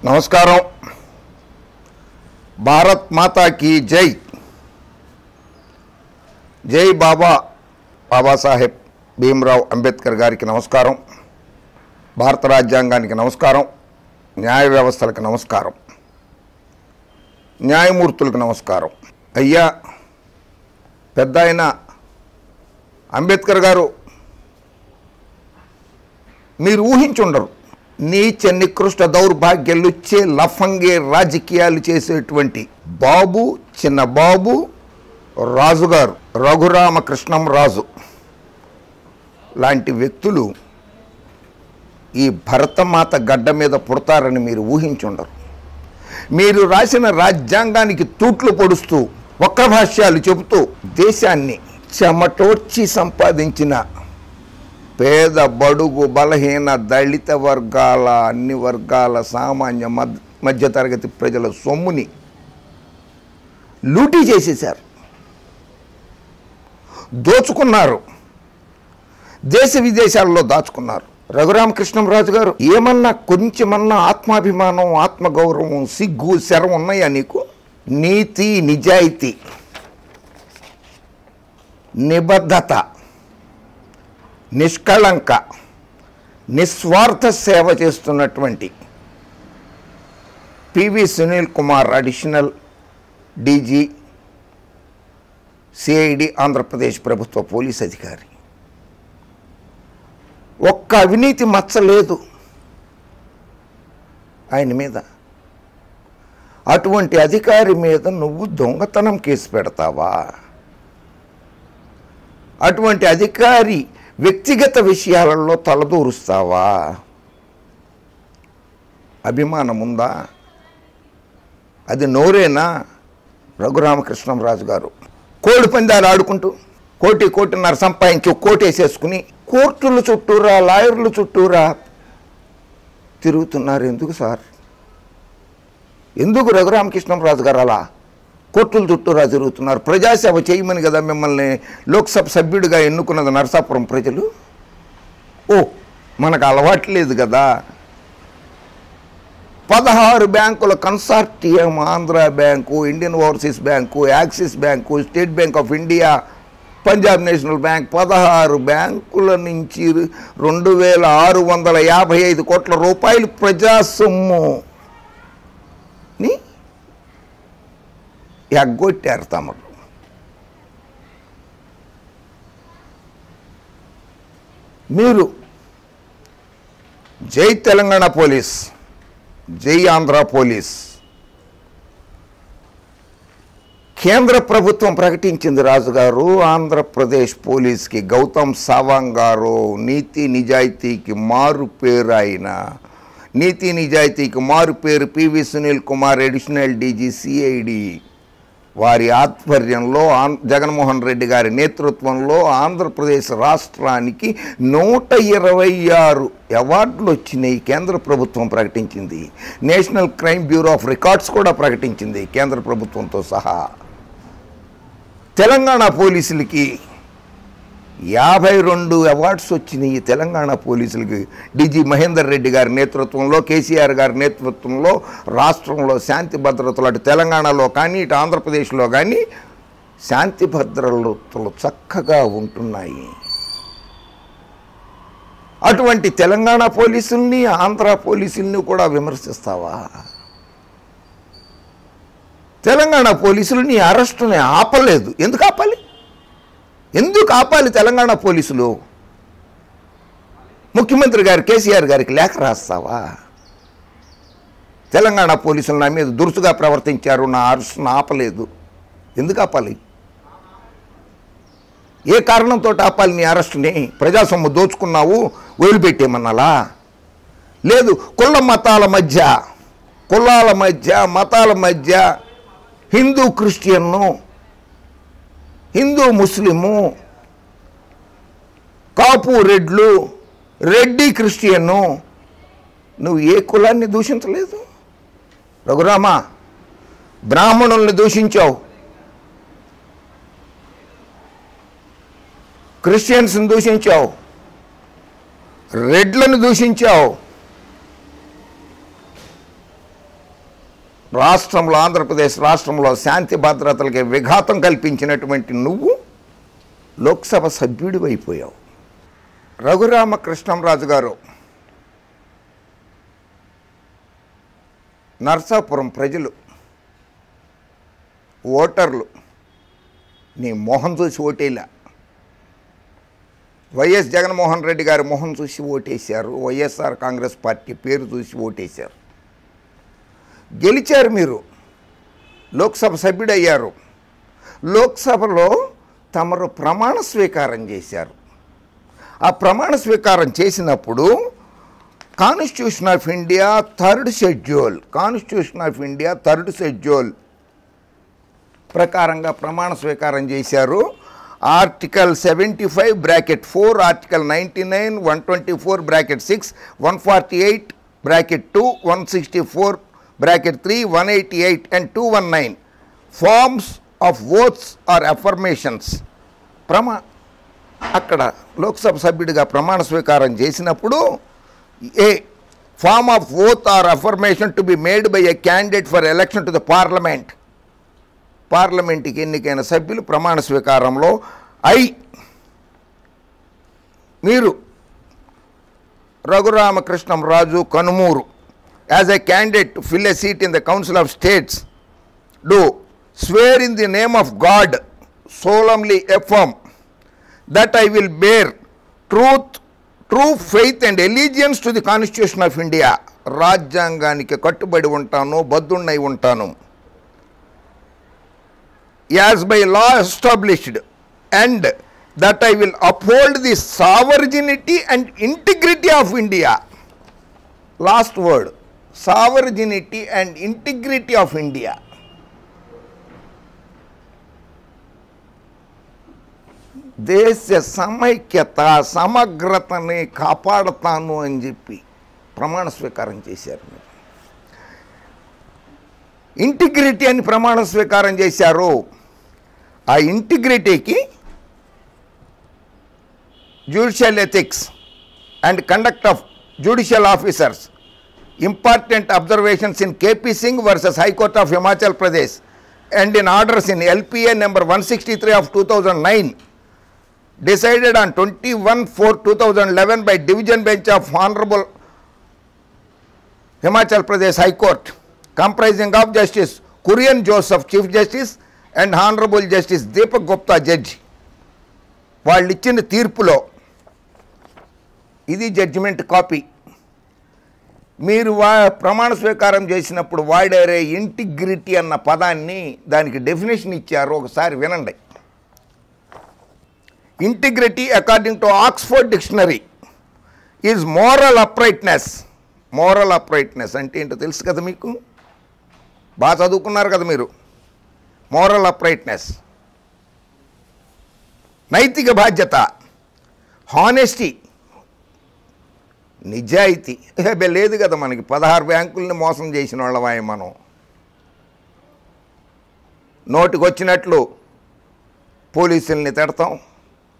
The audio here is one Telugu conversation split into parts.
నమస్కారం. భారత్ మాతా की జై. జై బాబాసాహెబ్ భీమ్రావ్ అంబేద్కర్ గారికి నమస్కారం. భారత రాజ్యాంగానికి నమస్కారం. న్యాయ వ్యవస్థలకు నమస్కారం. న్యాయమూర్తులకు నమస్కారం. అయ్యా పెద్ద ఆయన అంబేద్కర్ గారు మీరు ఊహించుండరు, నీచ నికృష్ట దౌర్భాగ్యాలుచ్చే లఫంగే రాజకీయాలు చేసేటువంటి బాబు, చిన్న బాబు రాజుగారు, రఘురామకృష్ణం రాజు లాంటి వ్యక్తులు ఈ భరతమాత గడ్డ మీద పుడతారని మీరు ఊహించుండరు. మీరు రాసిన రాజ్యాంగానికి తూట్లు పొడుస్తూ వక్రభాష్యాలు చెబుతూ దేశాన్ని చెమటోడ్చి సంపాదించిన పేద, బడుగు, బలహీన, దళిత వర్గాల, అన్ని వర్గాల సామాన్య మధ్యతరగతి ప్రజల సొమ్ముని లూటీ చేసేశారు, దోచుకున్నారు, దేశ విదేశాల్లో దాచుకున్నారు. రఘురామకృష్ణంరాజు గారు ఏమన్నా కొంచెమన్నా ఆత్మాభిమానం, ఆత్మగౌరవం, సిగ్గు, శరం ఉన్నాయా నీకు? నీతి, నిజాయితీ, నిబద్ధత, నిష్కళంక, నిస్వార్థ సేవ చేస్తున్నటువంటి PV Sunil Kumar, additional DG CID, Andhra Pradesh ప్రభుత్వ పోలీస్ అధికారి. ఒక్క అవినీతి మచ్చ లేదు ఆయన మీద. అటువంటి అధికారి మీద నువ్వు దొంగతనం కేసు పెడతావా? అటువంటి అధికారి వ్యక్తిగత విషయాలలో తలదూరుస్తావా? అభిమానం ఉందా? అది నోరేనా? రఘురామకృష్ణంరాజు గారు కోడి పందాలు ఆడుకుంటూ కోటిన్నర సంపాదించి కోటేసేసుకుని కోర్టుల చుట్టూరా, లాయర్ల చుట్టూరా తిరుగుతున్నారు. ఎందుకు సార్? ఎందుకు రఘురామకృష్ణంరాజు గారు అలా కోర్టుల చుట్టూరా తిరుగుతున్నారు? ప్రజాసేవ చేయమని కదా మిమ్మల్ని లోక్సభ సభ్యుడిగా ఎన్నుకున్నది నరసాపురం ప్రజలు. మనకు అలవాట్లేదు కదా. 16 బ్యాంకుల consortium, Andhra bank, Indian overseas bank, axis bank, state bank of India, Punjab national bank, 16 బ్యాంకుల నుంచి 2655 కోట్ల రూపాయలు ప్రజా సొమ్ముని ఎగ్గొట్టారు తమరు. మీరు జై తెలంగాణ పోలీస్, జై ఆంధ్ర పోలీస్. కేంద్ర ప్రభుత్వం ప్రకటించింది రాజుగారు, ఆంధ్రప్రదేశ్ పోలీస్కి గౌతమ్ సవాంగ్ గారు నీతి నిజాయితీకి మారు పేరు. ఆయన నీతి నిజాయితీకి మారు పేరు PV Sunil Kumar, additional DG CID వారి ఆధ్వర్యంలో, జగన్మోహన్ రెడ్డి గారి నేతృత్వంలో ఆంధ్రప్రదేశ్ రాష్ట్రానికి 126 అవార్డులు వచ్చినాయి. కేంద్ర ప్రభుత్వం ప్రకటించింది. National crime bureau of records కూడా ప్రకటించింది కేంద్ర ప్రభుత్వంతో సహా. తెలంగాణ పోలీసులకి 52 అవార్డ్స్ వచ్చినాయి. తెలంగాణ పోలీసులకి డీజీ మహేందర్ రెడ్డి గారి నేతృత్వంలో, కేసీఆర్ గారి నేతృత్వంలో రాష్ట్రంలో శాంతి భద్రతలు అటు తెలంగాణలో కానీ ఇటు ఆంధ్రప్రదేశ్లో కానీ శాంతి భద్రతలు చక్కగా ఉంటున్నాయి. అటువంటి తెలంగాణ పోలీసుల్ని, ఆంధ్ర పోలీసుల్ని కూడా విమర్శిస్తావా? తెలంగాణ పోలీసులని అరెస్టుని ఆపలేదు. ఎందుకు ఆపాలి? ఎందుకు ఆపాలి తెలంగాణ పోలీసులు? ముఖ్యమంత్రి గారు కేసీఆర్ గారికి లేఖ రాస్తావా? తెలంగాణ పోలీసులు నా మీద దురుసుగా ప్రవర్తించారు, నా అరెస్టును ఆపలేదు. ఎందుకు ఆపాలి? ఏ కారణంతో ఆపాలి నీ అరెస్టుని? ప్రజాసొమ్ము దోచుకున్నావు, వదిలిపెట్టేమన్నాలా? లేదు, కులాల మధ్య, మతాల మధ్య, హిందూ క్రిస్టియన్ను, హిందూ ముస్లిము, కాపు రెడ్లు, రెడ్డి క్రిస్టియన్ను, నువ్వు ఏ కులాన్ని దూషించలేదు రఘురామ. బ్రాహ్మణుల్ని దూషించావు, క్రిస్టియన్స్ని దూషించావు, రెడ్లను దూషించావు, రాష్ట్రంలో, ఆంధ్రప్రదేశ్ రాష్ట్రంలో శాంతి భద్రతలకి విఘాతం కల్పించినటువంటి నువ్వు లోక్సభ సభ్యుడి అయిపోయావు. రఘురామకృష్ణంరాజు గారు, నర్సాపురం ప్రజలు, ఓటర్లు నీ మొహం చూసి ఓటేలా. వైఎస్ జగన్మోహన్ రెడ్డి గారి మొహం చూసి ఓటేశారు, వైఎస్ఆర్ కాంగ్రెస్ పార్టీ పేరు చూసి ఓటేశారు. గెలిచారు, మీరు లోక్సభ సభ్యుడయ్యారు. లోక్సభలో తమరు ప్రమాణ స్వీకారం చేశారు. ఆ ప్రమాణ స్వీకారం చేసినప్పుడు constitution of India third schedule ప్రకారంగా ప్రమాణ స్వీకారం చేశారు. Article 75(4), article 99, 124(6), 148(2), 164(3), 188 and 219 forms of oaths or affirmations అక్కడ లోక్సభ సభ్యుడిగా ప్రమాణ స్వీకారం చేసినప్పుడు a form of oath or affirmation to be made by a candidate for election to the పార్లమెంట్కి ఎన్నికైన సభ్యులు ప్రమాణ స్వీకారంలో మీరు Raghuramakrishnamraju Kanumuru as a candidate to fill a seat in the council of states do swear in the name of god solemnly affirm that I will bear true faith and allegiance to the Constitution of India. రాజ్యాంగానికి కట్టుబడి ఉంటాను, బద్దున్నై ఉంటాను. As by law established, and that I will uphold the sovereignty and integrity of India. Last word, sovereignty and integrity of India. దేశ సమైక్యత, సమగ్రతని కాపాడతాను అని చెప్పి ప్రమాణ స్వీకారం చేశారు. ఇంటిగ్రిటీ అని ప్రమాణ స్వీకారం చేశారు. ఆ ఇంటిగ్రిటీకి judicial ethics and conduct of judicial officers, important observations in KP Singh versus high court of Himachal Pradesh and in orders in LPA number 163 of 2009 decided on 21/4/2011 by division bench of Honorable Himachal Pradesh High Court comprising of Justice Kurian Joseph Chief Justice and Honorable Justice Deepak Gupta Judge. వాళ్ళు ఇచ్చిన తీర్పులో ఇది జడ్జిమెంట్ కాపీ. మీరు ప్రమాణ స్వీకారం చేసినప్పుడు వాడారే ఇంటిగ్రిటీ అన్న పదాన్ని, దానికి డెఫినేషన్ ఇచ్చారు, ఒకసారి వినండి. Integrity according to Oxford dictionary is moral uprightness. Moral uprightness అంటే ఏంటో తెలుసు కదా మీకు, బాగా చదువుకున్నారు కదా మీరు. మోరల్ అప్రైట్నెస్, నైతిక బాధ్యత, హానెస్టీ, నిజాయితీ. లేదు కదా మనకి, 16 బ్యాంకుల్ని మోసం చేసిన వాళ్ళవాయి మనం. నోటికి వచ్చినట్లు పోలీసుల్ని తిడతాం,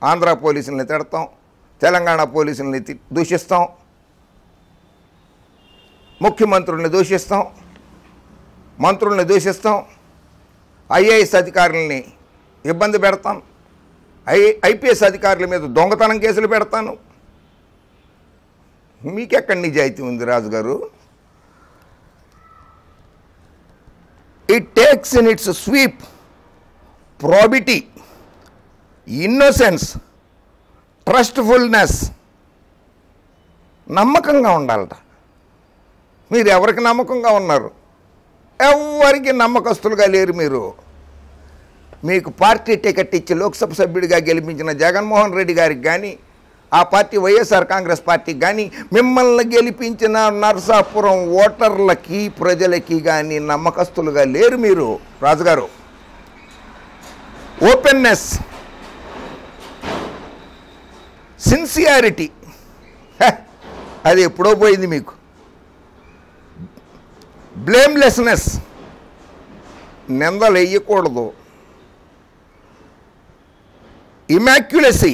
ఆంధ్ర పోలీసుల్ని తిడతాం, తెలంగాణ పోలీసుల్ని దూషిస్తాం, ముఖ్యమంత్రుల్ని దూషిస్తాం, మంత్రుల్ని దూషిస్తాం, ఐఏఎస్ అధికారులని ఇబ్బంది పెడతాం, ఐపీఎస్ అధికారుల మీద దొంగతనం కేసులు పెడతాను. మీకెక్కడ నిజాయితీ ఉంది రాజుగారు? It takes in its sweep probity, innocence, trustfulness. నమ్మకంగా ఉండాలట. మీరు ఎవరికి నమ్మకంగా ఉన్నారు? ఎవరికి నమ్మకస్తులుగా లేరు మీరు. మీకు పార్టీ టికెట్ ఇచ్చి లోక్సభ సభ్యుడిగా గెలిపించిన జగన్మోహన్ రెడ్డి గారికి కానీ, ఆ పార్టీ వైఎస్ఆర్ కాంగ్రెస్ పార్టీకి కానీ, మిమ్మల్ని గెలిపించిన నర్సాపురం ఓటర్లకి, ప్రజలకి కానీ నమ్మకస్తులుగా లేరు మీరు రాజుగారు. ఓపెన్నెస్, సిన్సియారిటీ అది ఎప్పుడో పోయింది మీకు. బ్లేమ్లెస్నెస్, నిందలు వేయకూడదు. ఇమాక్యులసీ,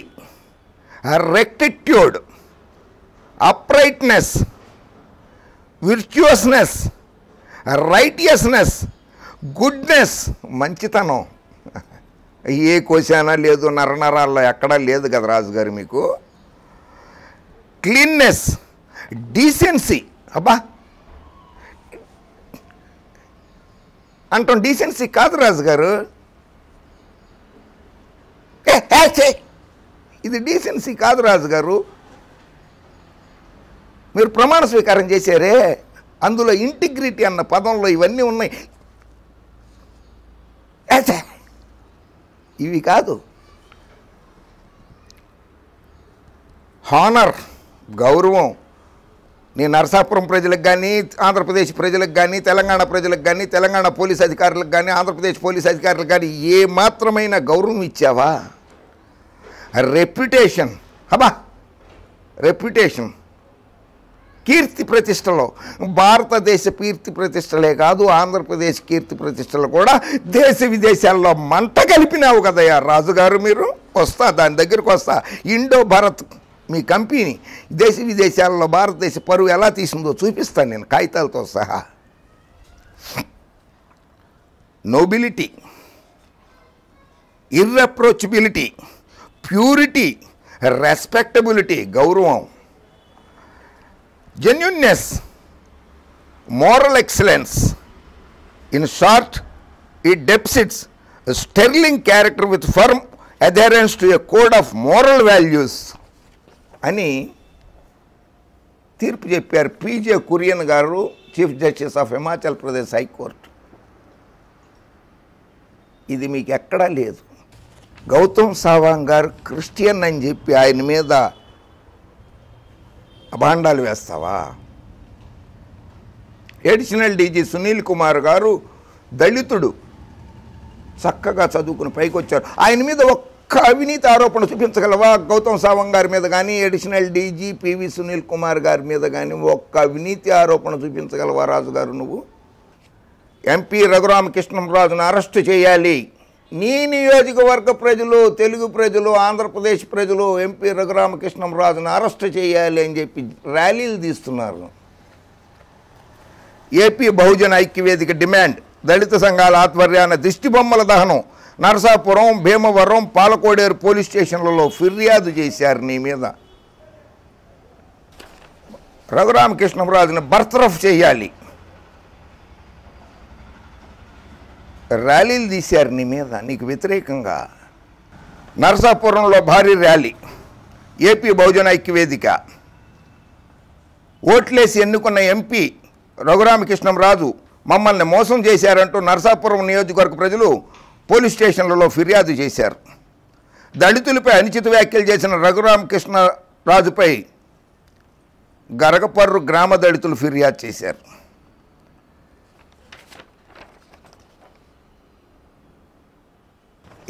రెక్టిట్యూడ్, అప్రైట్నెస్, విర్చువస్నెస్, రైటియస్నెస్, గుడ్నెస్, మంచితనం ఏ కోశానా లేదు, నరనరాల్లో ఎక్కడా లేదు కదా రాజుగారు మీకు. క్లీన్నెస్, డీసెన్సీ, అబ్బా అంటాం, డీసెన్సీ కాదు రాజుగారు, ఇది డీసెన్సీ కాదు రాజుగారు. మీరు ప్రమాణ స్వీకారం చేశారే, అందులో ఇంటిగ్రిటీ అన్న పదంలో ఇవన్నీ ఉన్నాయి. ఇవి కాదు. హానర్, గౌరవం. నేను నరసాపురం ప్రజలకు కానీ, ఆంధ్రప్రదేశ్ ప్రజలకు కానీ, తెలంగాణ ప్రజలకు కానీ, తెలంగాణ పోలీస్ అధికారులకు కానీ, ఆంధ్రప్రదేశ్ పోలీస్ అధికారులకు కానీ ఏ మాత్రమైన గౌరవం ఇచ్చావా? రెప్యుటేషన్, అబ్బా రెప్యుటేషన్, కీర్తి ప్రతిష్టలో, భారతదేశ కీర్తి ప్రతిష్టలే కాదు, ఆంధ్రప్రదేశ్ కీర్తి ప్రతిష్టలు కూడా దేశ విదేశాల్లో మంట కలిపినావు కదయ్యా రాజుగారు మీరు. వస్తా, దాని దగ్గరకు వస్తా. ఇండో భారత్ మీ కంపెనీ దేశ విదేశాల్లో భారతదేశ పరువు ఎలా తీసిందో చూపిస్తాను నేను కాగితాలతో సహా. నోబిలిటీ, ఇర్రెప్రోచబిలిటీ, ప్యూరిటీ, రెస్పెక్టబిలిటీ, గౌరవం, genuineness, moral excellence. In short, it depicts a sterling character with firm adherence to a code of moral values అని తీర్పు చెప్పారు పీజే కురియన్ గారు, chief justice of Himachal Pradesh high court. ఇది మీకు ఎక్కడా లేదు. గౌతమ్ సావాంగ్ గారు క్రిస్టియన్ అని చెప్పి ఆయన మీద అభాండాలు వేస్తావా? అడిషనల్ డీజీ సునీల్ కుమార్ గారు దళితుడు, చక్కగా చదువుకుని పైకి వచ్చారు. ఆయన మీద ఒక్క అవినీతి ఆరోపణ చూపించగలవా? గౌతమ్ సావంగ్ గారి మీద కానీ, additional DG PV Sunil Kumar గారి మీద కానీ ఒక్క అవినీతి ఆరోపణ చూపించగలవా రాజుగారు నువ్వు? ఎంపీ రఘురామకృష్ణంరాజును అరెస్టు చేయాలి. నీ నియోజకవర్గ ప్రజలు, తెలుగు ప్రజలు, ఆంధ్రప్రదేశ్ ప్రజలు ఎంపీ రఘురామకృష్ణంరాజును అరెస్టు చేయాలి అని చెప్పి ర్యాలీలు తీస్తున్నారు. ఏపీ బహుజన ఐక్యవేదిక డిమాండ్. దళిత సంఘాల ఆధ్వర్యాన దిష్టిబొమ్మల దహనం. నరసాపురం, భీమవరం, పాలకోడేరు పోలీస్ స్టేషన్లలో ఫిర్యాదు చేశారు నీ మీద. రఘురామకృష్ణంరాజును బర్తరఫ్ చేయాలి. ర్యాలీలు తీశారు నీ మీద, నీకు వ్యతిరేకంగా. నరసాపురంలో భారీ ర్యాలీ. ఏపీ బహుజన ఐక్యవేదిక. ఓట్లేసి ఎన్నుకున్న ఎంపీ రఘురామకృష్ణంరాజు మమ్మల్ని మోసం చేశారంటూ నరసాపురం నియోజకవర్గ ప్రజలు పోలీస్ స్టేషన్లలో ఫిర్యాదు చేశారు. దళితులపై అనుచిత వ్యాఖ్యలు చేసిన రఘురామకృష్ణరాజుపై గరగపర్రు గ్రామ దళితులు ఫిర్యాదు చేశారు.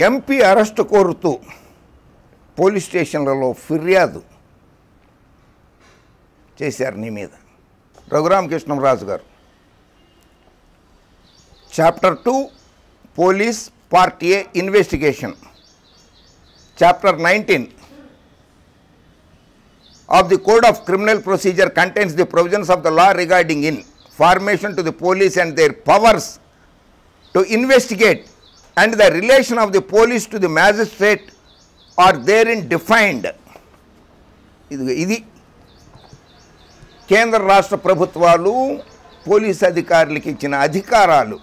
ఎంపీ అరెస్టు కోరుతూ పోలీస్ స్టేషన్లలో ఫిర్యాదు చేశారు నీ మీద రఘురామకృష్ణంరాజు గారు. Chapter 2 police part A investigation. Chapter 19 of the Code of Criminal Procedure contains the provisions of the law regarding information to the police and their powers to investigate, and the relation of the police to the magistrate are therein defined. ఇది కేంద్ర రాష్ట్ర ప్రభుత్వాలు పోలీస్ అధికారులకు ఇచ్చిన అధికారాలు.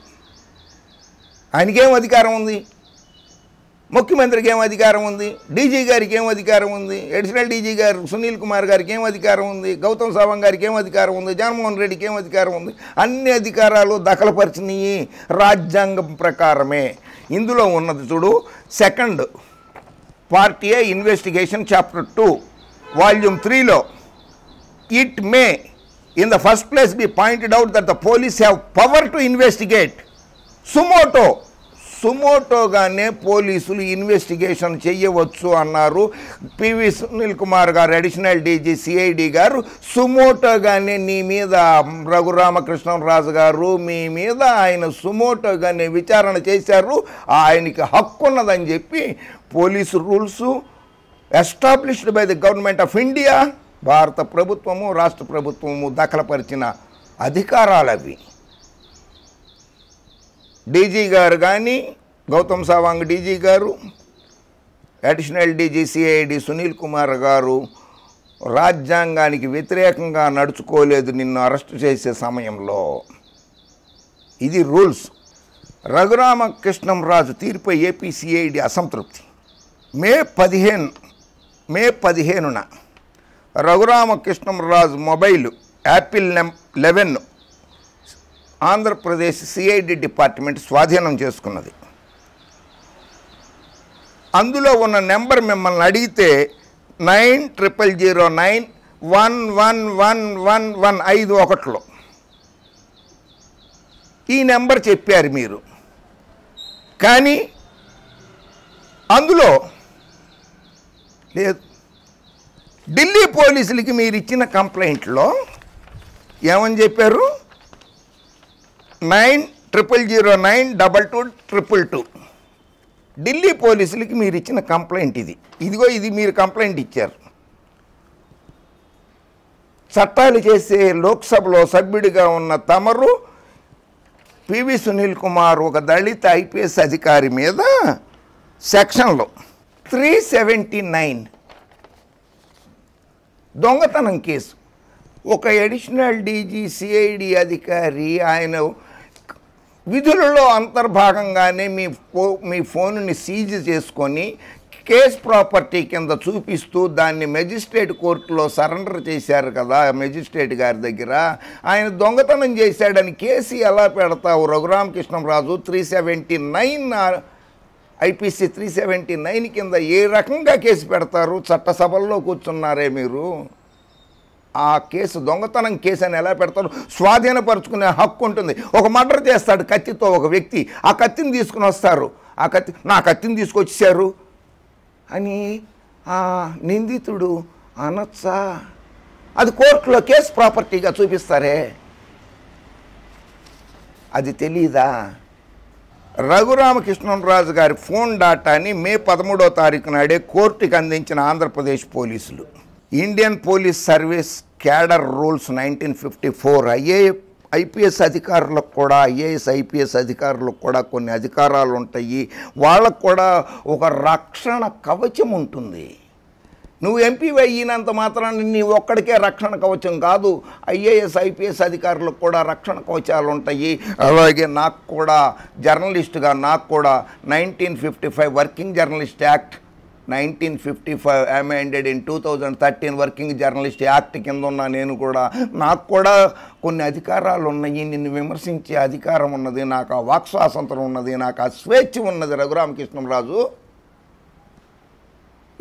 ఆయనకేం అధికారం ఉంది? ముఖ్యమంత్రికి ఏం అధికారం ఉంది? డీజీ గారికి ఏం అధికారం ఉంది? అడిషనల్ డీజీ గారు సునీల్ కుమార్ గారికి ఏం అధికారం ఉంది? గౌతమ్ సావంగ్ గారికి ఏం అధికారం ఉంది? జగన్మోహన్ రెడ్డికి ఏం అధికారం ఉంది? అన్ని అధికారాలు దఖలపరిచినవి రాజ్యాంగం ప్రకారమే. ఇందులో ఉన్నది చూడు, second part A investigation chapter 2 volume 3లో it may in the first place be pointed out that the police have power to investigate సుమోటోగానే పోలీసులు ఇన్వెస్టిగేషన్ చేయవచ్చు అన్నారు పివి సునీల్ కుమార్ గారు, అడిషనల్ డీజీ సిఐడి గారు. సుమోటోగానే నీ మీద రఘురామకృష్ణంరాజు గారు మీ మీద ఆయన సుమోటోగానే విచారణ చేశారు. ఆయనకి హక్కు ఉన్నదని చెప్పి police rules established by the government of India, భారత ప్రభుత్వము రాష్ట్ర ప్రభుత్వము దఖలపరిచిన అధికారాలు అవి. డీజీ గారు కానీ, గౌతమ్ సవాంగ్ డీజీ గారు, additional DG CID Sunil Kumar గారు రాజ్యాంగానికి వ్యతిరేకంగా నడుచుకోలేదు నిన్ను అరెస్టు చేసే సమయంలో. ఇది రూల్స్. రఘురామకృష్ణంరాజు తీరుపై ఏపీ సిఐడి అసంతృప్తి. మే 15న Raghuramakrishnamraju mobile Apple 11 Andhra Pradesh CID department స్వాధీనం చేసుకున్నది. అందులో ఉన్న నెంబర్ మిమ్మల్ని అడిగితే 9000911111 ఈ నెంబర్ చెప్పారు మీరు. కానీ అందులో లేదు. ఢిల్లీ పోలీసులకి మీరు ఇచ్చిన కంప్లైంట్లో ఏమని చెప్పారు? 9000922222. ఢిల్లీ పోలీసులకి మీరు ఇచ్చిన కంప్లైంట్ ఇది. ఇది మీరు కంప్లైంట్ ఇచ్చారు. చట్టాలు చేసే లోక్సభలో సభ్యుడిగా ఉన్న తమరు పివి సునీల్ కుమార్ ఒక దళిత ఐపీఎస్ అధికారి మీద సెక్షన్లో 379 దొంగతనం కేసు, ఒక అడిషనల్ డీజీ సిఐడి అధికారి ఆయన విధులలో అంతర్భాగంగానే మీ ఫోన్ని సీజ్ చేసుకొని కేస్ ప్రాపర్టీ కింద చూపిస్తూ దాన్ని మెజిస్ట్రేట్ కోర్టులో సరెండర్ చేశారు కదా మెజిస్ట్రేట్ గారి దగ్గర. ఆయన దొంగతనం చేశాడని కేసు ఎలా పెడతావు రఘురామకృష్ణంరాజు? 379 ఐపీసీ 379 కింద ఏ రకంగా కేసు పెడతారు? చట్టసభల్లో కూర్చున్నారే మీరు. ఆ కేసు దొంగతనం కేసు అని ఎలా పెడతారు? స్వాధీనపరుచుకునే హక్కు ఉంటుంది. ఒక మర్డర్ చేస్తాడు కత్తితో ఒక వ్యక్తి, ఆ కత్తిని తీసుకుని వస్తారు. నా కత్తిని తీసుకొచ్చారు అని ఆ నిందితుడు అనొచ్చా? అది కోర్టులో కేసు ప్రాపర్టీగా చూపిస్తారే, అది తెలీదా? రఘురామకృష్ణంరాజు గారి ఫోన్ డాటాని మే 13వ తారీఖు నాడే కోర్టుకి అందించిన ఆంధ్రప్రదేశ్ పోలీసులు Indian police service cadre rules 1954 IPS అధికారులకు కూడా ఐఏఎస్ అధికారులకు కూడా కొన్ని అధికారాలు ఉంటాయి. వాళ్ళకు కూడా ఒక రక్షణ కవచం ఉంటుంది. నువ్వు ఎంపీ అయినంత మాత్రాన్ని నీ ఒక్కడికే రక్షణ కవచం కాదు, ఐఏఎస్ అధికారులకు కూడా రక్షణ కవచాలు ఉంటాయి. అలాగే నాకు కూడా జర్నలిస్టుగా నాకు కూడా 1955 working journalist act 1955 amended in 2013 working journalist act కింద ఉన్న నేను కూడా నాకు కూడా కొన్ని అధికారాలు ఉన్నాయి. నిన్ను విమర్శించే అధికారం ఉన్నది, నాకు ఆ వాక్ స్వాతంత్రం ఉన్నది, నాకు ఆ స్వేచ్ఛ ఉన్నది. రఘురామకృష్ణంరాజు,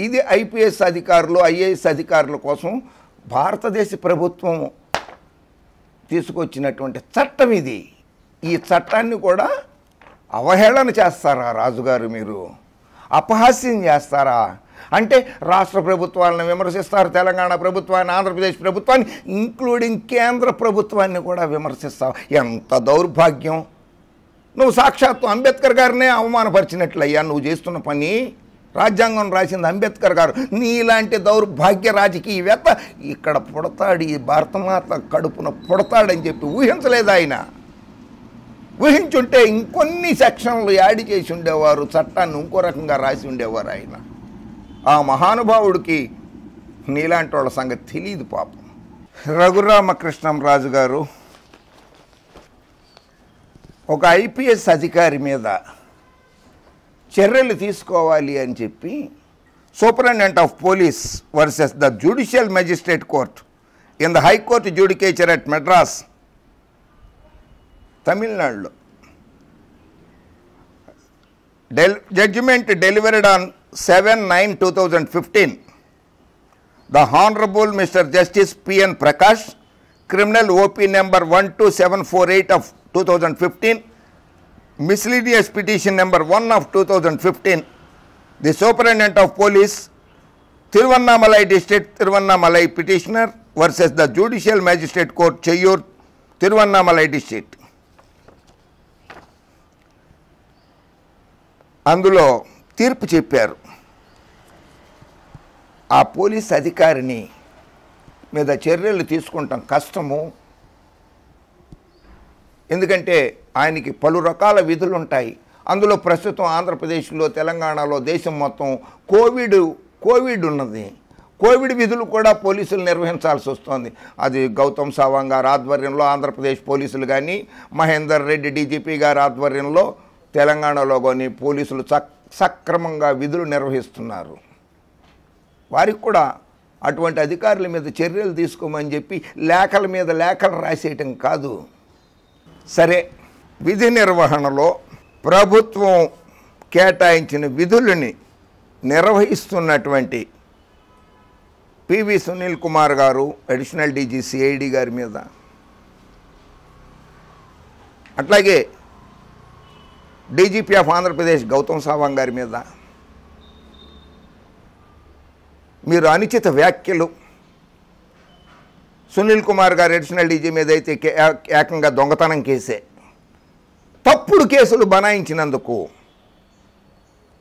ఇది ఐపీఎస్ అధికారులు ఐఏఎస్ అధికారుల కోసం భారతదేశ ప్రభుత్వం తీసుకొచ్చినటువంటి చట్టం ఇది. ఈ చట్టాన్ని కూడా అవహేళన చేస్తారా రాజుగారు? మీరు అపహాస్యం చేస్తారా? అంటే రాష్ట్ర ప్రభుత్వాలను విమర్శిస్తారు, తెలంగాణ ప్రభుత్వాన్ని, ఆంధ్రప్రదేశ్ ప్రభుత్వాన్ని, ఇంక్లూడింగ్ కేంద్ర ప్రభుత్వాన్ని కూడా విమర్శిస్తావు. ఎంత దౌర్భాగ్యం! నువ్వు సాక్షాత్తు అంబేద్కర్ గారినే అవమానపరిచినట్లయ్యా నువ్వు చేస్తున్న పని. రాజ్యాంగం రాసింది అంబేద్కర్ గారు. నీలాంటి దౌర్భాగ్య రాజకీయవేత్త ఇక్కడ పుడతాడు, ఈ భారతమాత కడుపున పుడతాడని చెప్పి ఊహించలేదు ఆయన. ఊహించుంటే ఇంకొన్ని సెక్షన్లు యాడ్ చేసి ఉండేవారు, చట్టాన్ని ఇంకో రకంగా రాసి ఉండేవారు ఆయన. ఆ మహానుభావుడికి నీలాంటి వాళ్ళ సంగతి తెలియదు పాపం. రఘురామకృష్ణంరాజు గారు ఒక ఐపీఎస్ అధికారి మీద చర్యలు తీసుకోవాలి అని చెప్పి superintendent of police versus the judicial magistrate court in the high court judicature at Madras, తమిళనాడులో, judgement delivered on 7/9/2015. The Honorable Mr. Justice P.N. Prakash, criminal OP number 12748 of 2015, miscellaneous petition number 1 of 2015, the Superintendent of Police, Thiruvannamalai District, Thiruvannamalai petitioner versus the Judicial Magistrate Court, Cheyyur, Thiruvannamalai District. అందులో తీర్పు చెప్పారు. ఆ పోలీస్ అధికారిని మీద చర్యలు తీసుకుంటాం కష్టము, ఎందుకంటే ఆయనకి పలు రకాల విధులు ఉంటాయి. అందులో ప్రస్తుతం ఆంధ్రప్రదేశ్లో, తెలంగాణలో, దేశం మొత్తం కోవిడ్ ఉన్నది. కోవిడ్ విధులు కూడా పోలీసులు నిర్వహించాల్సి వస్తుంది. అది గౌతమ్ సవాంగ్ గారి ఆధ్వర్యంలో ఆంధ్రప్రదేశ్ పోలీసులు కానీ, మహేందర్ రెడ్డి డీజీపీ గారి ఆధ్వర్యంలో తెలంగాణలో కానీ పోలీసులు సక్రమంగా విధులు నిర్వహిస్తున్నారు. వారికి కూడా అటువంటి అధికారుల మీద చర్యలు తీసుకోమని చెప్పి లేఖల మీద లేఖలు రాసేయటం కాదు. సరే, విధి నిర్వహణలో ప్రభుత్వం కేటాయించిన విధులని నిర్వహిస్తున్నటువంటి పివి సునీల్ కుమార్ గారు, అడిషనల్ డీజీ సిఐడి గారి మీద, అట్లాగే డీజీపీ ఆఫ్ ఆంధ్రప్రదేశ్ గౌతమ్ సవాంగ్ గారి మీద మీరు అనుచిత వ్యాఖ్యలు, సునీల్ కుమార్ గారు అడిషనల్ డీజీ మీద అయితే ఏకంగా దొంగతనం కేసే, తప్పుడు కేసులు బనాయించినందుకు,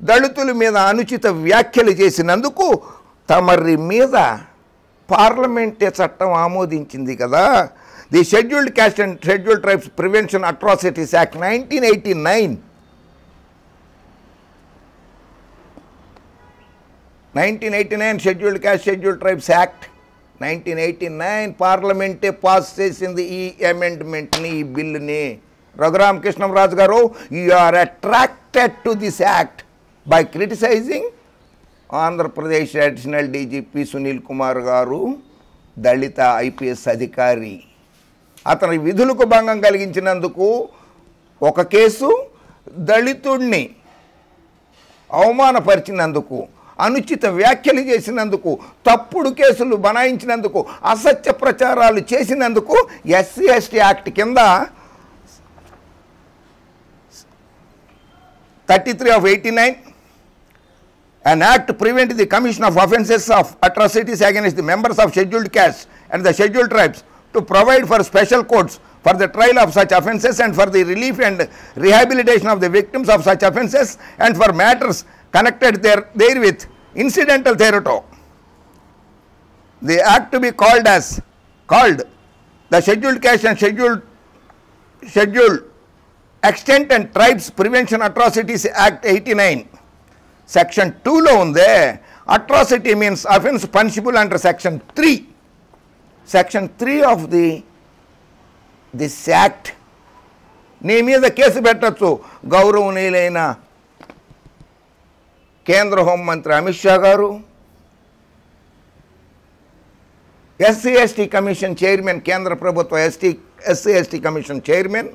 దళితుల మీద అనుచిత వ్యాఖ్యలు చేసినందుకు తమరి మీద పార్లమెంటే చట్టం ఆమోదించింది కదా, the scheduled caste and scheduled tribes prevention atrocities act 1989 scheduled caste scheduled tribes act 1989 పార్లమెంటే పాస్ చేసింది ఈ అమెండ్మెంట్ని, ఈ బిల్లుని. Raghuramakrishnamraju garu, you are attracted to this act by criticising Andhra Pradesh additional DGP Sunil Kumar garu, దళిత ఐపీఎస్ అధికారి. అతని విధులకు భంగం కలిగించినందుకు ఒక కేసు, దళితుడిని అవమానపరిచినందుకు, అనుచిత వ్యాఖ్యలు చేసినందుకు, తప్పుడు కేసులు బనాయించినందుకు, అసత్య ప్రచారాలు చేసినందుకు ఎస్సీ ఎస్టీ యాక్ట్ కింద 33 of 89, an act to prevent the commission of offences of atrocities against the members of scheduled castes and the scheduled tribes, to provide for special courts for the trial of such offences and for the relief and rehabilitation of the victims of such offences and for matters connected therewith incidental thereto. The act to be called the Scheduled Caste and Scheduled Extent and Tribes Prevention Atrocities Act 89. Section 2లో ఉందే, atrocity means offense punishable under Section 3. Section 3 of this act. నీ మీద కేసు పెట్టచ్చు. గౌరవనీయులైన కేంద్ర హోంమంత్రి అమిత్ షా గారు, ఎస్సీ ఎస్టీ కమిషన్ చైర్మన్, కేంద్ర ప్రభుత్వ SC ST commission chairman,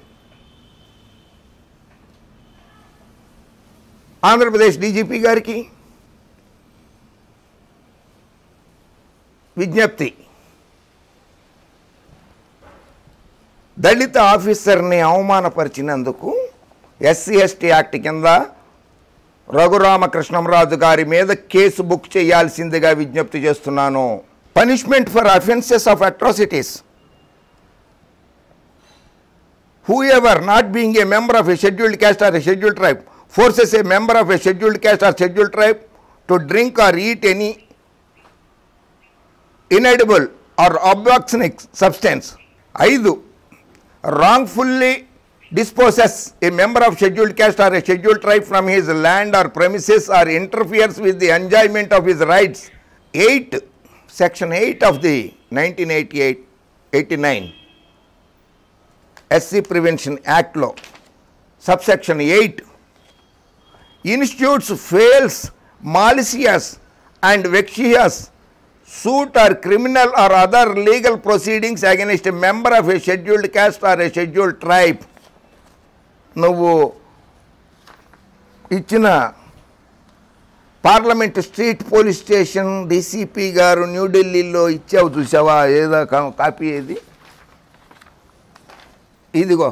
Andhra Pradesh DGP గారికి విజ్ఞప్తి, దళిత ఆఫీసర్ని అవమానపరిచినందుకు ఎస్సీ ఎస్టీ యాక్ట్ కింద రఘురామకృష్ణంరాజు గారి మీద కేసు బుక్ చేయాల్సిందిగా విజ్ఞప్తి చేస్తున్నాను. Punishment for offences of atrocities. Whoever not being a member of a scheduled caste or a scheduled tribe forces a member of a scheduled caste or scheduled tribe to drink or eat any inedible or obscene substance. 5. Wrongfully disposes a member of scheduled caste or a scheduled tribe from his land or premises or interferes with the enjoyment of his rights. 8. Section 8 of the 1989 SC Prevention Act law, subsection 8, institutes fails malicious and vexatious suit or criminal or other legal proceedings against a member of a scheduled caste or a scheduled tribe. నువ్వు ఇచ్చిన parliament street police station DCP గారు న్యూఢిల్లీలో ఇచ్చావు, చూసావా? ఏదో కాపీ ఏది? ఇదిగో,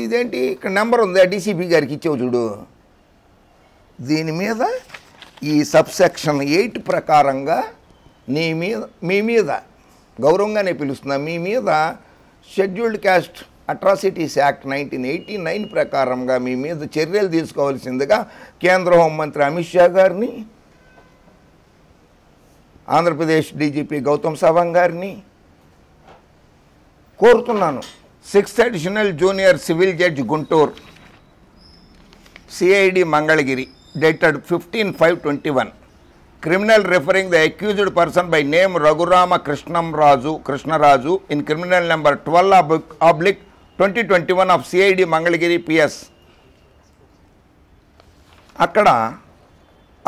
ఇదేంటి ఇక్కడ నెంబర్ ఉంది, డీసీపీ గారికి ఇచ్చావు చూడు. దీని మీద ఈ సబ్సెక్షన్ 8 ప్రకారంగా మీ మీద గౌరవంగానే పిలుస్తున్నా, మీ మీద షెడ్యూల్డ్ క్యాస్ట్ అట్రాసిటీస్ యాక్ట్ 1989 ప్రకారంగా మీ మీద చర్యలు తీసుకోవాల్సిందిగా కేంద్ర హోంమంత్రి అమిత్ షా గారిని, ఆంధ్రప్రదేశ్ డీజీపీ గౌతమ్ సవాంగ్ గారిని కోరుతున్నాను. 6th Additional Junior Civil Judge Guntur, CID Mangalagiri, dated 15/5/21. Criminal referring the accused person by name Raghurama Krishnaraju in criminal number 12/2021 of CID Mangalagiri PS. అక్కడ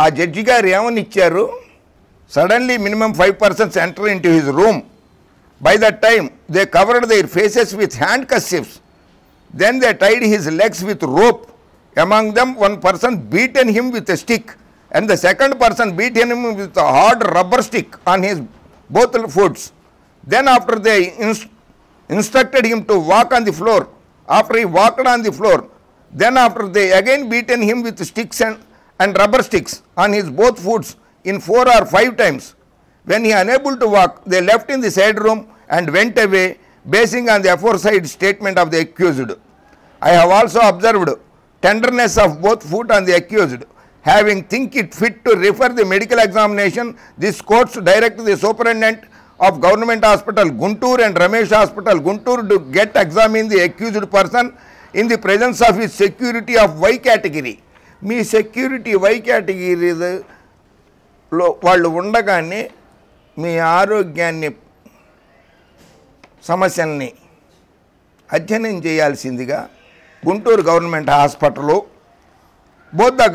ఆ జడ్జి గారు ఏమని ఇచ్చారు, suddenly minimum 5 persons enter into his room. By that time they covered their faces with handkerchiefs. Then they tied his legs with rope. Among them one person beaten him with a stick, and the second person beaten him with a hard rubber stick on his both foots. Then after they instructed him to walk on the floor. After he walked on the floor, then after they again beaten him with sticks and rubber sticks on his both foots in 4 or 5 times. When he unable to walk, they left in the side room and went away, basing on the aforesaid statement of the accused. I have also observed tenderness of both foot on the accused. Having think it fit to refer the medical examination, this court direct the superintendent of Government Hospital Guntur and Ramesh Hospital Guntur to get examine the accused person in the presence of his security of Y category. Me security Y కేటగిరీలో వాళ్ళు ఉండగానే మీ ఆరోగ్యాన్ని సమస్యల్ని అధ్యయనం చేయాల్సిందిగా Guntur government hospital both the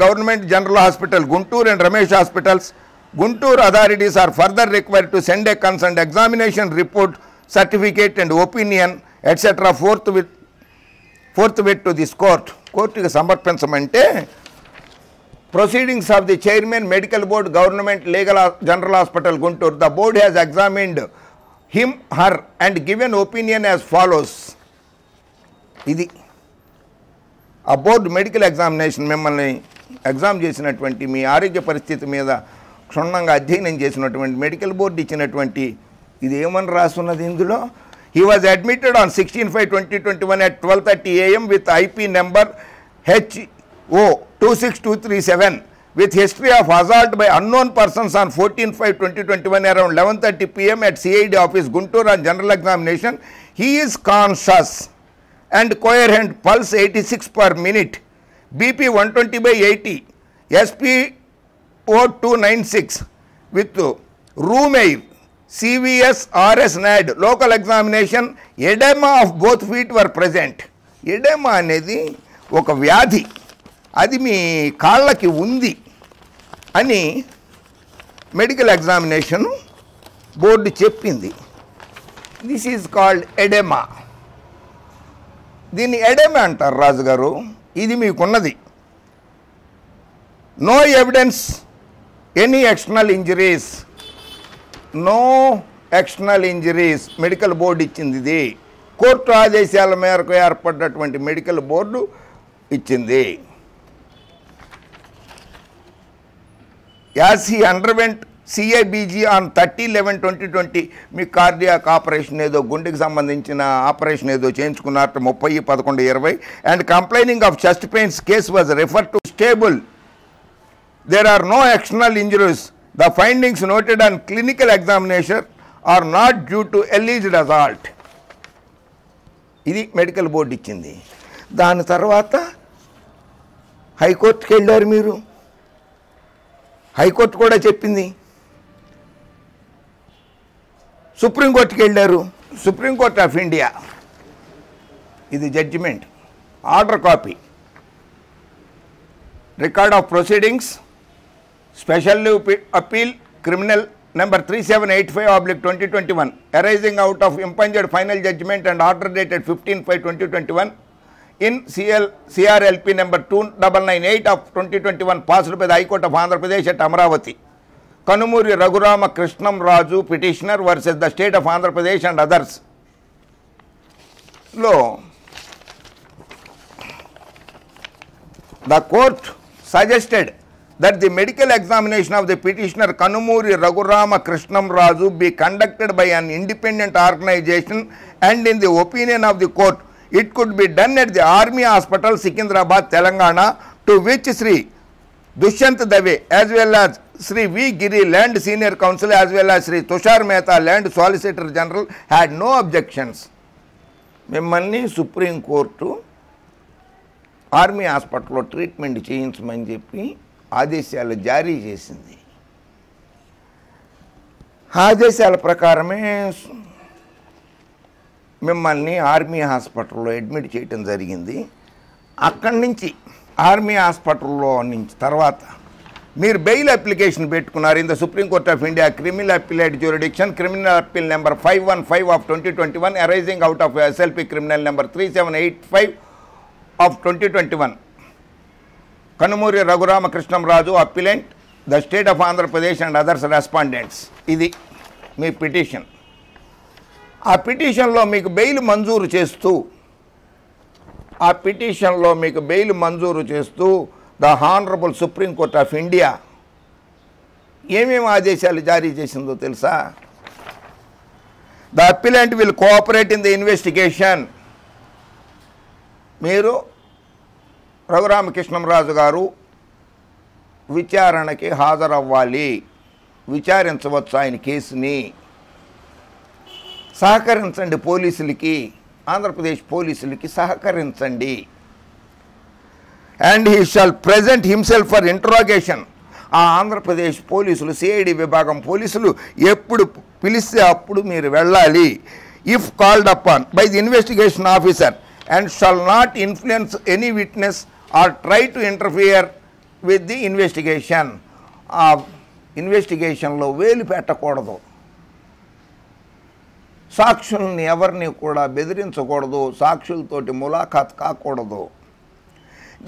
government general hospital Guntur and Ramesh hospitals, Guntur authorities are further required to send a concerned examination report, certificate and opinion etc. forthwith to this court. కోర్టుకి సమర్పించమంటే proceedings of the chairman medical board government legal general hospital Guntur, the board has examined him her and given opinion as follows. ఇది ఆ బోర్డు మెడికల్ ఎగ్జామినేషన్ మిమ్మల్ని ఎగ్జామ్ చేసినటువంటి మీ ఆరోగ్య పరిస్థితి మీద క్షుణ్ణంగా అధ్యయనం చేసినటువంటి మెడికల్ బోర్డు ఇచ్చినటువంటి ఇది ఏమని రాస్తున్నది ఇందులో. He was admitted on 16/5/2021 at 12:30 AM with IP number HO 26237 with history of assault by unknown persons on 14/5/2021 around 11:30 PM at CID office Guntur on general examination. He is conscious and coherent, pulse 86 per minute, BP 120/80, SpO 296 with room air, CVS RS NAD, local examination, edema of both feet were present. Edema అనేది ఒక వ్యాధి, అది మీ కాళ్ళకి ఉంది అని మెడికల్ ఎగ్జామినేషన్ బోర్డు చెప్పింది. This is called oedema. దీన్ని ఎడెమా అంటారు రాజుగారు. ఇది మీకున్నది. No evidence any external injuries, no external injuries medical board ఇచ్చింది. ఇది కోర్టు ఆదేశాల మేరకు ఏర్పడినటువంటి మెడికల్ బోర్డు ఇచ్చింది. As he underwent CIBG on 30/11/2020 మీ కార్డియాక్ ఆపరేషన్ ఏదో గుండెకి సంబంధించిన ఆపరేషన్ ఏదో చేయించుకున్నారు 30/11/20 and complaining of chest pains case was refer to stable. There are no external injuries. The findings noted on clinical examination are not due to alleged assault. ఇది మెడికల్ బోర్డు ఇచ్చింది. దాని తర్వాత హైకోర్టుకి వెళ్ళారు మీరు. హైకోర్టు కూడా చెప్పింది. సుప్రీంకోర్టుకి వెళ్ళారు. సుప్రీంకోర్టు ఆఫ్ ఇండియా, ఇది judgment, order copy, record of proceedings, special appeal criminal number 3785/2021 arising out of impunged final judgment and order dated 15/5/2021 in CRLP number 2998 of 2021 passed by the High Court of Andhra Pradesh at Amravati. Kanumuri Raghurama Krishnaraju petitioner versus the state of Andhra Pradesh and others. The court suggested that the medical examination of the petitioner Kanumuri Raghurama Krishnaraju be conducted by an independent organization, and in the opinion of the court, it could be done at the Army Hospital, Secunderabad, Telangana, to which Sri Dushyant Dave as well as Sri V. Giri, Land Senior Counsel, as well as Sri Tushar Mehta, Land Solicitor General, had no objections. మిమ్మల్ని సుప్రీం కోర్టు ఆర్మీ హాస్పిటల్లో ట్రీట్మెంట్ చేయించమని చెప్పి ఆదేశాలు జారీ చేసింది. ఆదేశాల ప్రకారమే మిమ్మల్ని ఆర్మీ హాస్పిటల్లో అడ్మిట్ చేయటం జరిగింది. అక్కడి నుంచి ఆర్మీ హాస్పిటల్లో నుంచి తర్వాత మీరు బెయిల్ అప్లికేషన్ పెట్టుకున్నారు in the supreme court of India criminal appellate jurisdiction criminal appeal number 515 of 2021 arising out of SLP criminal number 3785 of 2021. Kanumuri Raghuramakrishnamraju appellant the state of Andhra Pradesh and others respondents. ఇది మీ పిటిషన్. ఆ పిటిషన్లో మీకు బెయిల్ మంజూరు చేస్తూ the honourable supreme court of India ఏమేమి ఆదేశాలు జారీ చేసిందో తెలుసా? The appellant will cooperate in the investigation. మీరు రఘురామకృష్ణంరాజు గారు విచారణకి హాజరవ్వాలి, విచారించవచ్చు ఆయన కేసుని, సహకరించండి పోలీసులకి, ఆంధ్రప్రదేశ్ పోలీసులకి సహకరించండి. And he shawl present himself for interrogation. ఆ ఆంధ్రప్రదేశ్ పోలీసులు సిఐడి విభాగం పోలీసులు ఎప్పుడు పిలిస్తే అప్పుడు మీరు వెళ్ళాలి. If called upon by the investigation officer and shall not influence any witness or try to interfere with the investigation. ఆ ఇన్వెస్టిగేషన్లో వేలు పెట్టకూడదు, సాక్షుల్ని ఎవరిని కూడా బెదిరించకూడదు, సాక్షులతోటి ములాఖాత్ కాకూడదు.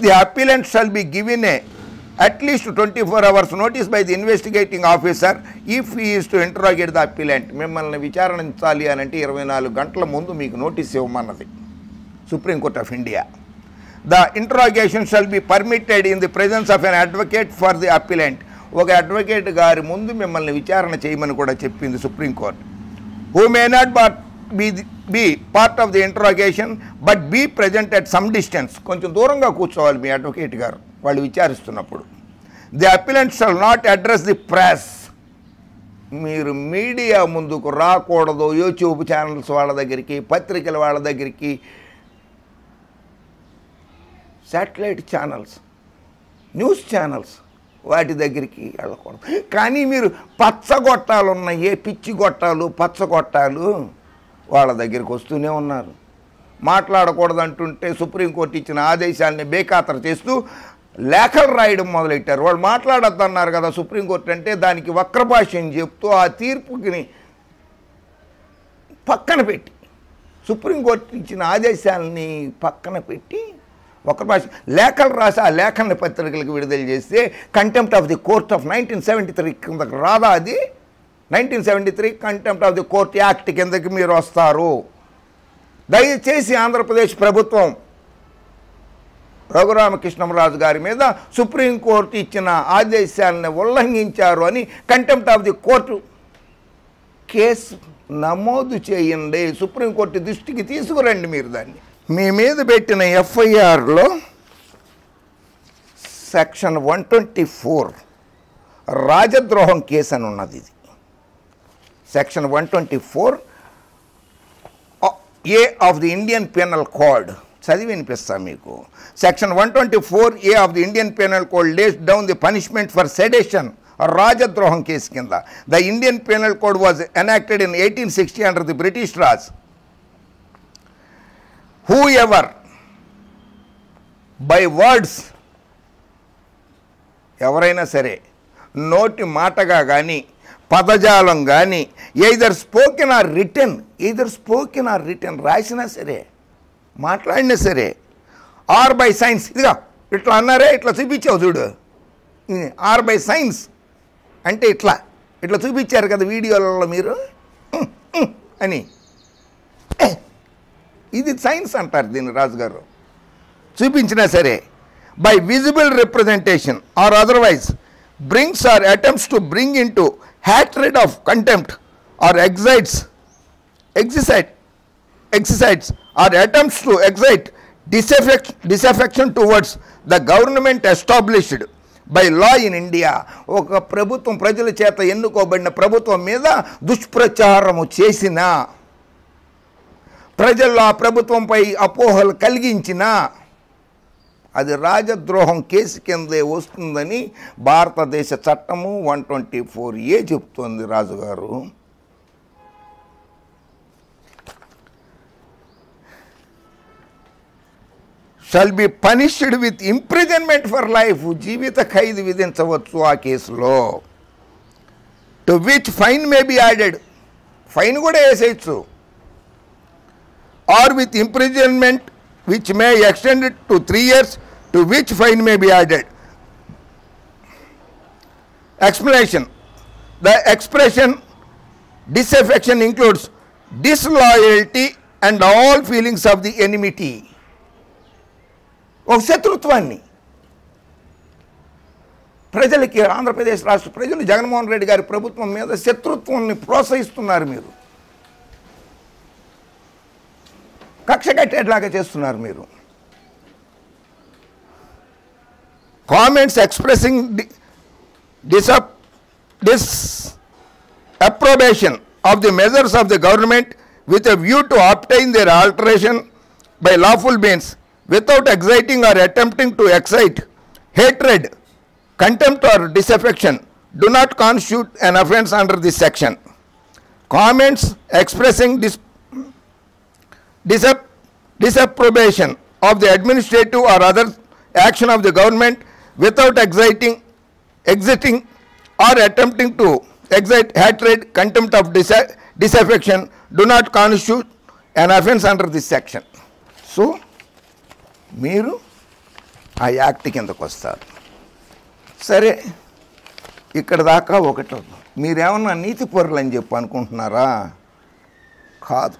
The appellant shall be given at least 24 hours notice by the investigating officer if he is to interrogate the appellant. మిమ్మల్ని విచారించాలి అని అంటే 24 గంటల ముందు మీకు నోటీస్ ఇవ్వమన్నది supreme court of India. The interrogation shall be permitted in the presence of an advocate for the appellant. ఒక అడ్వకేట్ గారి ముందు మిమ్మల్ని విచారణ చేయమని కూడా చెప్పింది supreme court. Who may not but be part of the interrogation but be present at some distance. కొంచెం దూరంగా కూర్చోవాలి మీ అడ్వకేట్ గారు వాళ్ళు విచారిస్తున్నప్పుడు. The appellant shall not address the press. మీరు మీడియా ముందుకు రాకూడదు. యూట్యూబ్ ఛానల్స్ వాళ్ళ దగ్గరికి, పత్రికల వాళ్ళ దగ్గరికి, శాటిలైట్ ఛానల్స్, న్యూస్ ఛానల్స్ వాటి దగ్గరికి వెళ్ళకూడదు. కానీ మీరు పచ్చగొట్టాలు ఉన్నాయి, పిచ్చి గొట్టాలు, పచ్చగొట్టాలు వాళ్ళ దగ్గరికి వస్తూనే ఉన్నారు. మాట్లాడకూడదు అంటుంటే సుప్రీంకోర్టు ఇచ్చిన ఆదేశాలని బేఖాతరు చేస్తూ లేఖలు రాయడం మొదలెట్టారు. వాళ్ళు మాట్లాడొద్దన్నారు కదా సుప్రీంకోర్టు అంటే దానికి వక్రభాష్యం చెప్తూ ఆ తీర్పుని పక్కన పెట్టి, సుప్రీంకోర్టు ఇచ్చిన ఆదేశాలని పక్కన పెట్టి వక్రభాష లేఖలు రాసి ఆ లేఖల్ని పత్రికలకు విడుదల చేస్తే contempt of the court of 1973 కిందకు రాదా? అది 1973 contempt of the court act కిందకి మీరు వస్తారు. దయచేసి ఆంధ్రప్రదేశ్ ప్రభుత్వం రఘురామకృష్ణంరాజు గారి మీద సుప్రీంకోర్టు ఇచ్చిన ఆదేశాలను ఉల్లంఘించారు అని contempt of the court case నమోదు చేయండి. సుప్రీంకోర్టు దృష్టికి తీసుకురండి. మీరు దాన్ని మీ మీద పెట్టిన ఎఫ్ఐఆర్లో సెక్షన్ 124 రాజద్రోహం కేసు అని ఉన్నది. ఇది section 124A of the Indian penal code చదివి వినిపిస్తా మీకు. Section 124A of the Indian penal code lays down the punishment for sedition రాజద్రోహం కేసు కింద. The Indian penal code was enacted in 1860 under the British Raj. Whoever by words, ఎవరైనా సరే నోటి మాటగా కానీ పదజాలం కానీ ఎయిదర్ స్పోకెన్ ఆర్ రిటన్ రాసినా సరే మాట్లాడినా సరే ఆర్ బై సైన్స్, ఇదిగా ఇట్లా అన్నారే ఇట్లా చూపించావు చూడు, ఆర్ బై సైన్స్ అంటే ఇట్లా చూపించారు కదా వీడియోలలో మీరు అని, ఇది సైన్స్ అంటారు దీన్ని రాజుగారు. చూపించినా సరే by visible representation or otherwise brings or attempts to bring into hatred of contempt or excites or attempts to excite disaffection towards the government established by law in India. ఒక ప్రభుత్వం, ప్రజల చేత ఎన్నుకోబడిన ప్రభుత్వం మీద దుష్ప్రచారము చేసిన, ప్రజల్లో ఆ ప్రభుత్వంపై అపోహలు కలిగించిన అది రాజద్రోహం కేసు కిందే వస్తుందని భారతదేశ చట్టము 124A చెప్తోంది రాజుగారు. Shall be punished with imprisonment for life, జీవిత ఖైదు విధించవచ్చు ఆ కేసులో. To which fine may be added, fine కూడా వేసేయచ్చు. Or with imprisonment which may extend it to 3 years, to which fine may be added. Explanation: the expression disaffection includes disloyalty and all feelings of the enmity. ఒక శత్రుత్వాన్ని ప్రజలకి, ఆంధ్రప్రదేశ్ రాష్ట్ర ప్రజలు జగన్మోహన్ రెడ్డి గారి ప్రభుత్వం మీద శత్రుత్వాన్ని ప్రోత్సహిస్తున్నారు. మీరు కక్ష కట్టేట్లాగా చేస్తున్నారు. మీరు comments expressing disapprobation of the measures of the government with a view to obtain their alteration by lawful means without exciting or attempting to excite hatred, contempt or disaffection do not constitute an offence under this section. Comments expressing disapprobation of the administrative or other action of the government without exciting or attempting to excite hatred, contempt of disaffection do not constitute an offence under this section. So మీరు ఆ యాక్ట్ కిందకు వస్తారు. సరే, ఇక్కడ దాకా ఒకటి. మీరేమన్నా నీతి పరులు అని చెప్పి అనుకుంటున్నారా? కాదు.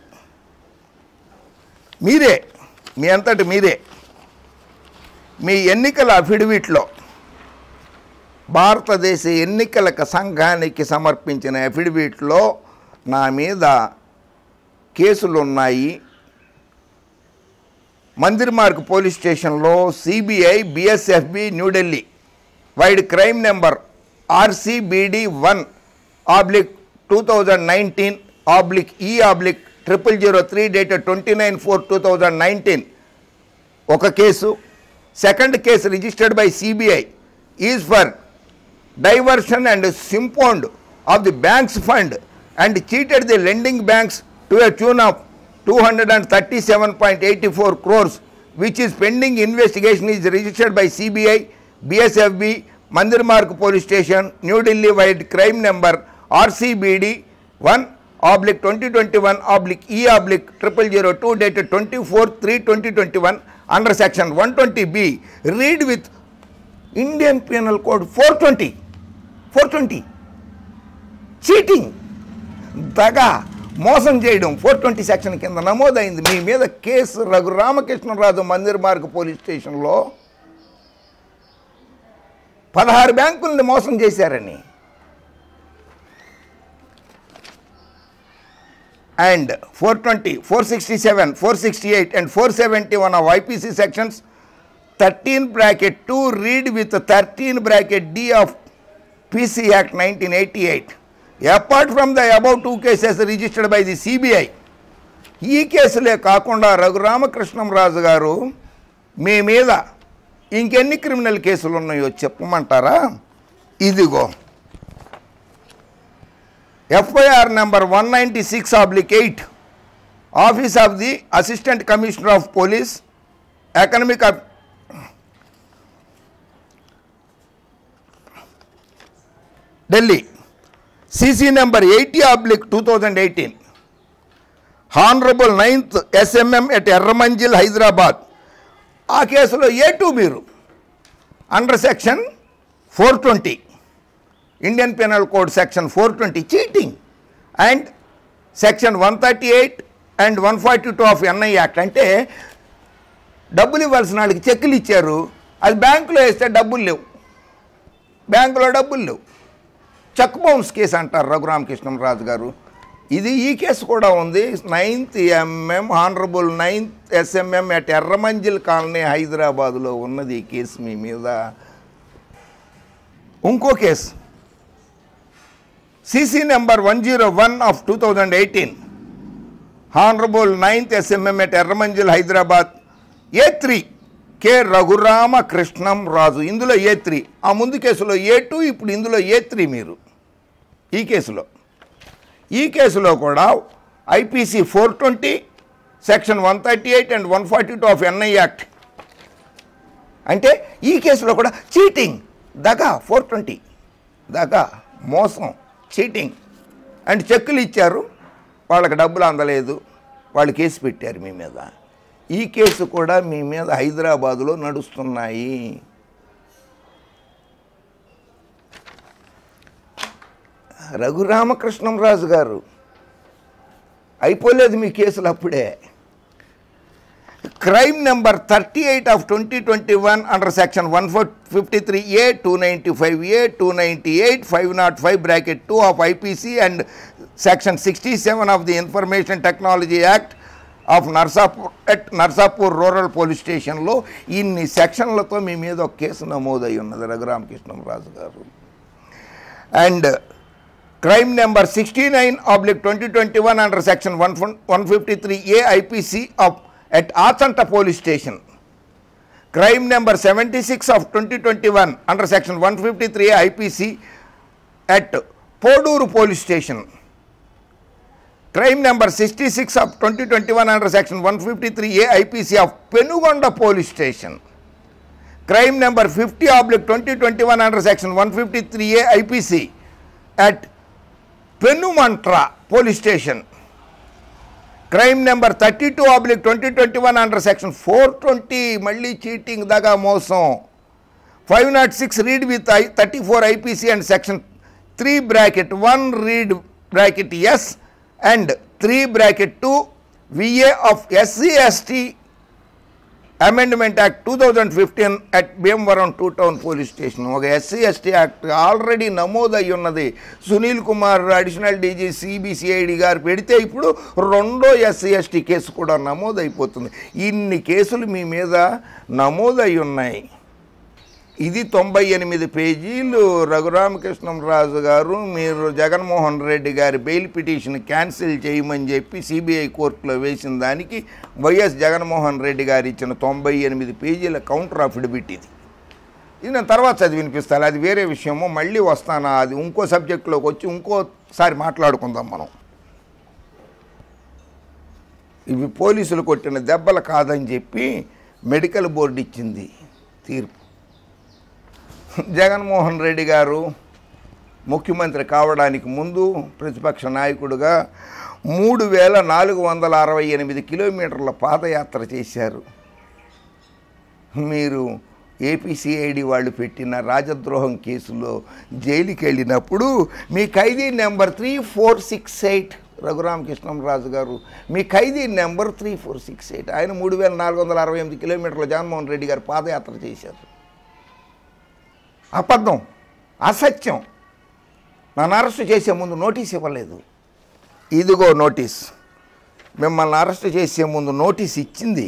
మీరే, మీ అంతటి మీరే మీ ఎన్నికల అఫిడవిట్లో, భారతదేశ ఎన్నికల సంఘానికి సమర్పించిన అఫిడవిట్లో నా మీద కేసులు ఉన్నాయి, మందిర్ మార్గ్ పోలీస్ స్టేషన్లో CBI BSFB New Delhi vide crime number RCBD 1/2019/E/0003 dated 29/4/2019 ఒక case. Second case registered by CBI is for diversion and siphoned of the banks fund and cheated the lending banks to a tune of 237.84 crores, which is pending investigation, is registered by CBI, BSFB, Mandir Marg Police Station, New Delhi wide crime number RCBD 1/2021/E/0002 dated 24/3/2021 under section 120B. Read with Indian Penal Code 420. Cheating, daga, మోసం చేయడం 420 సెక్షన్ కింద నమోదైంది. మీ మీద కేసు రఘురామకృష్ణరాజు మందిర్ మార్గ్ పోలీస్ స్టేషన్లో 16 బ్యాంకుల్ని మోసం చేశారని. And 420, 467, 468 and 471 of IPC sections 13(2) read with 13(d) of PC Act 1988. Apart from the above two cases registered by the CBI, ఈ కేసులే కాకుండా రఘురామకృష్ణరాజు గారు మీ మీద ఇంకెన్ని క్రిమినల్ కేసులు ఉన్నాయో చెప్పమంటారా? ఇదిగో FIR number 196/8 office of the assistant commissioner of police economic Delhi, CC number 80/2018, Honorable 9th SMM at Erramanjil, Hyderabad. ఆ కేసులో A2 మీరు under section 420 Indian penal code section 420 cheating and section 138 and 142 of NI act. అంటే డబ్బులు ఇవ్వాల్సిన వాళ్ళకి చెక్కులు ఇచ్చారు, అది బ్యాంకులో వేస్తే డబ్బులు లేవు, బ్యాంకులో డబ్బులు లేవు. చెక్ బౌన్స్ కేసు అంటారు రఘురామకృష్ణరాజు గారు. ఇది ఈ కేసు కూడా ఉంది. 9th MM Honorable 9th SMM at Erramanzil colony హైదరాబాదులో ఉన్నది ఈ కేసు మీ మీద. ఇంకో case CC number 101 of 2018 honourable 9th SMM at Erramanzil Hyderabad A3 K Raghuramakrishnam Raju. ఇందులో A3, ఆ ముందు కేసులో A2, ఇప్పుడు ఇందులో A3. మీరు ఈ కేసులో కూడా IPC 420 section 138 and 142 of NI act. అంటే ఈ కేసులో కూడా చీటింగ్, దగా, 420 దగా, మోసం, చీటింగ్ అండ్ చెక్కులు ఇచ్చారు, వాళ్ళకి డబ్బులు అందలేదు, వాళ్ళు కేసు పెట్టారు మీ మీద. ఈ కేసు కూడా మీ మీద హైదరాబాదులో నడుస్తున్నాయి. రఘురామకృష్ణంరాజు గారు అయిపోలేదు మీ కేసులు అప్పుడే. Crime number 38 of 2021 under section 153A, 295A, 298, 505 bracket 2 of IPC and section 67 of the information technology act of Narsapur rural police స్టేషన్లో ఇన్ని సెక్షన్లతో మీ మీద ఒక కేసు నమోదై ఉన్నది రఘురామకృష్ణంరాజు గారు. And crime number 69/2021 under section 153A IPC of at Achanta police station. Crime number 76 of 2021 under section 153 IPC at Poduru police station. Crime number 66 of 2021 under section 153A IPC of Penugonda police station. Crime number 50/2021 under section 153A IPC at Penumantra police station. Crime number 32/2021 under section 420 మళ్ళీ చీటింగ్, దగా, మోసం, 506 read with 34 IPC and section 3(1) read bracket S and 3(2) VA of SC/ST amendment act 2015 at Bhimavaram 2 town police station. ఒక SC/ST యాక్ట్ ఆల్రెడీ నమోదయ్యి ఉన్నది. Sunil Kumar additional DG CBCID గారు పెడితే ఇప్పుడు రెండో SC/ST కేసు కూడా నమోదైపోతుంది. ఇన్ని కేసులు మీ మీద నమోదయ్యి ఉన్నాయి. ఇది 98 పేజీలు. రఘురామకృష్ణంరాజు గారు మీరు జగన్మోహన్ రెడ్డి గారి బెయిల్ పిటిషన్ క్యాన్సిల్ చేయమని చెప్పి CBI కోర్టులో వేసిన దానికి వైఎస్ జగన్మోహన్ రెడ్డి గారు ఇచ్చిన 98 పేజీల కౌంటర్ అఫిడవిట్ ఇది. నేను తర్వాత చదివి వినిపిస్తాను, అది వేరే విషయము. మళ్ళీ వస్తాను, అది ఇంకో సబ్జెక్టులోకి వచ్చి ఇంకోసారి మాట్లాడుకుందాం మనం. ఇవి పోలీసులు కొట్టిన దెబ్బలు కాదని చెప్పి మెడికల్ బోర్డు ఇచ్చింది తీర్పు. జగన్మోహన్ రెడ్డి గారు ముఖ్యమంత్రి కావడానికి ముందు ప్రతిపక్ష నాయకుడిగా 3468 కిలోమీటర్ల పాదయాత్ర చేశారు. మీరు APCID వాళ్ళు పెట్టిన రాజద్రోహం కేసులో జైలుకి వెళ్ళినప్పుడు మీ ఖైదీ నెంబర్ 3468 రఘురామకృష్ణంరాజు గారు, మీ ఖైదీ నెంబర్ 3468. ఆయన 3468 కిలోమీటర్ల జగన్మోహన్ రెడ్డి గారు పాదయాత్ర చేశారు. అబద్ధం, అసత్యం. నన్ను అరెస్ట్ చేసే ముందు నోటీస్ ఇవ్వలేదు. ఇదిగో నోటీస్. మిమ్మల్ని అరెస్ట్ చేసే ముందు నోటీస్ ఇచ్చింది